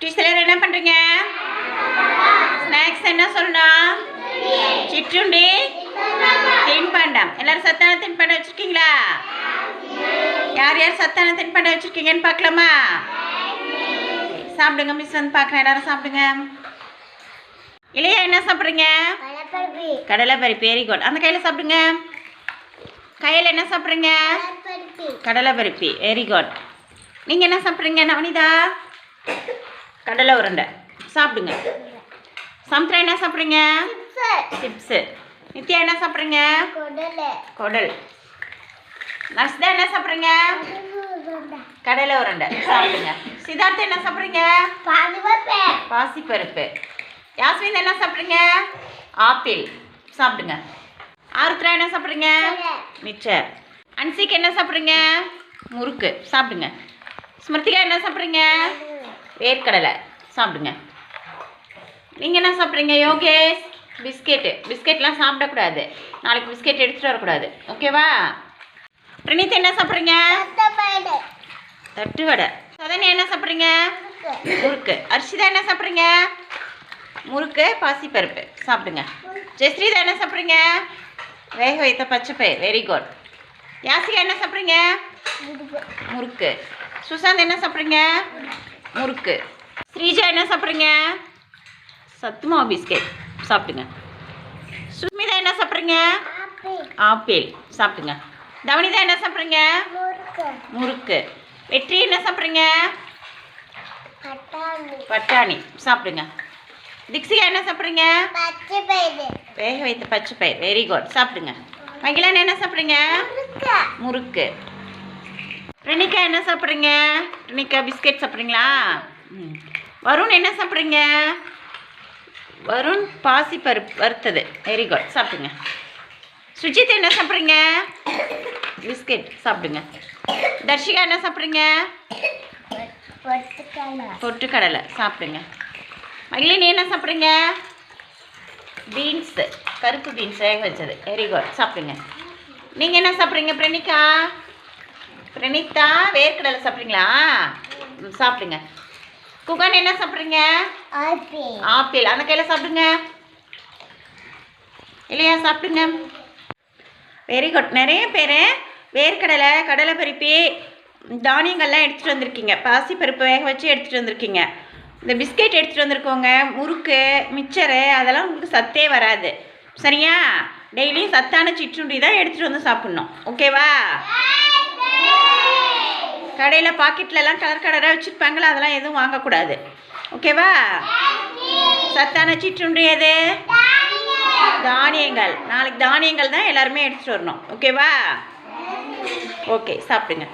Teacher என்ன பண்ணுறீங்க? Snacks என்ன சொல்லணும்? சிற்றுண்டி தின்பண்டம். எல்லாரும் சத்தான தின்பண்டம் வச்சுருக்கீங்களா? யார் யார் சத்தான தின்பண்டம் வச்சுருக்கீங்கன்னு பார்க்கலாமா? சாப்பிடுங்க, மிஸ் வந்து பார்க்குறேன். எல்லாரும் சாப்பிடுங்க. இல்லையா என்ன சாப்பிட்றீங்க? கடலை பருப்பு. Very good. அந்த கையில் சாப்பிடுங்க. கையில் என்ன சாப்பிட்றீங்க? கடலை பருப்பி. Very good. நீங்கள் என்ன சாப்பிட்றீங்க நவனிதா? கடலை உருண்டை. சாப்பிடுங்க. சமுத்திரா என்ன சாப்பிட்றீங்க? சிப்ஸு. நித்யா என்ன சாப்பிட்றீங்க? குடல். நர்ஸ்தா என்ன சாப்பிட்றீங்க? கடலை உருண்டை. சாப்பிடுங்க. சித்தார்த்தா என்ன சாப்பிட்றீங்க? பாசிப்பருப்பு. யாஸ்மின் என்ன சாப்பிட்றீங்க? ஆப்பிள். சாப்பிடுங்க. ஆருத்ரா என்ன சாப்பிட்றீங்க? மிச்சர். அன்சிக்கு என்ன சாப்பிட்றீங்க? முறுக்கு. சாப்பிடுங்க. ஸ்மிருதிகா என்ன சாப்பிட்றீங்க? வேர்க்கடலை. சாப்பிடுங்க. நீங்கள் என்ன சாப்பிட்றீங்க? யோகேஷ் பிஸ்கெட்டு. பிஸ்கெட்லாம் சாப்பிடக்கூடாது. நாளைக்கு பிஸ்கெட் எடுத்துகிட்டு வரக்கூடாது. ஓகேவா? பிரணீத் என்ன சாப்பிட்றீங்க? தட்டு வடை. சதன்யா என்ன சாப்பிட்றீங்க? முறுக்கு. அர்ஷிதா என்ன சாப்பிட்றீங்க? முறுக்கு பாசிப்பருப்பு. சாப்பிடுங்க. ஜெயஸ்ரீதா என்ன சாப்பிட்றீங்க? வேக வைத்த பச்சைப்பயிர். Very good. யாசிகா என்ன சாப்பிட்றீங்க? முறுக்கு. சுசாந்த் என்ன சாப்பிட்றீங்க? முறுக்கு. ஸ்ரீஜா என்ன சாப்பிட்றீங்க? சத்துமாவு பிஸ்கெட். சாப்பிடுங்க. சுஸ்மிதா என்ன சாப்பிட்றீங்க? ஆப்பிள். சாப்பிடுங்க. தவனிதா என்ன சாப்பிட்றீங்க? முறுக்கு. வெற்றி என்ன சாப்பிட்றீங்க? பட்டாணி. சாப்பிடுங்க. திக்ஷிகா என்ன சாப்பிட்றீங்க? வேக வைத்த பச்சைப்பயிர். Very good. சாப்பிடுங்க. மகிழன் என்ன சாப்பிட்றீங்க? முறுக்கு. ரெனிகா என்ன சாப்பிட்றீங்க? ரெனிகா பிஸ்கெட் சாப்பிட்றீங்களா? வருண் என்ன சாப்பிட்றீங்க? வருண் பாசிப்பருப்பு வறுத்தது. Very good. சாப்பிடுங்க. சுஜித் என்ன சாப்பிட்றீங்க? பிஸ்கெட். சாப்பிடுங்க. தர்ஷிகா என்ன சாப்பிட்றீங்க? பொட்டுக்கடலை. சாப்பிடுங்க. மகிழினி என்ன சாப்பிட்றீங்க? பீன்ஸு. கருப்பு பீன்ஸ் வேக வச்சது. Very good. சாப்பிடுங்க. நீங்கள் என்ன சாப்பிட்றீங்க? பிரணிதா வேர்க்கடலை சாப்பிட்றீங்களா? சாப்பிடுங்க. குகன் என்ன சாப்பிட்றீங்க? ஆப்பிள். அந்த கையில் சாப்பிடுங்க. இல்லையா? சாப்பிடுங்க. Very good. நிறைய பேர் வேர்க்கடலை, கடலை பருப்பி, தானியங்கள்லாம் எடுத்துகிட்டு வந்திருக்கீங்க. பாசிப்பருப்பு வேக வச்சு எடுத்துகிட்டு வந்திருக்கீங்க. இந்த பிஸ்கெட் எடுத்துகிட்டு வந்திருக்கோங்க. முறுக்கு, மிச்சரு அதெல்லாம் உங்களுக்கு சத்தே வராது. சரியா? டெய்லியும் சத்தான சிற்றுண்டி தான் எடுத்துகிட்டு வந்து சாப்பிட்ணும். ஓகேவா? கடையில் பாக்கெட்லலாம் கலர் கலராக வச்சுருப்பாங்களா? அதெல்லாம் எதுவும் வாங்கக்கூடாது. ஓகேவா? சத்தான சிற்றுண்டி எது? தானியங்கள். நாளைக்கு தானியங்கள் தான் எல்லாருமே எடுத்துகிட்டு வரணும். ஓகேவா? ஓகே. சாப்பிடுங்க.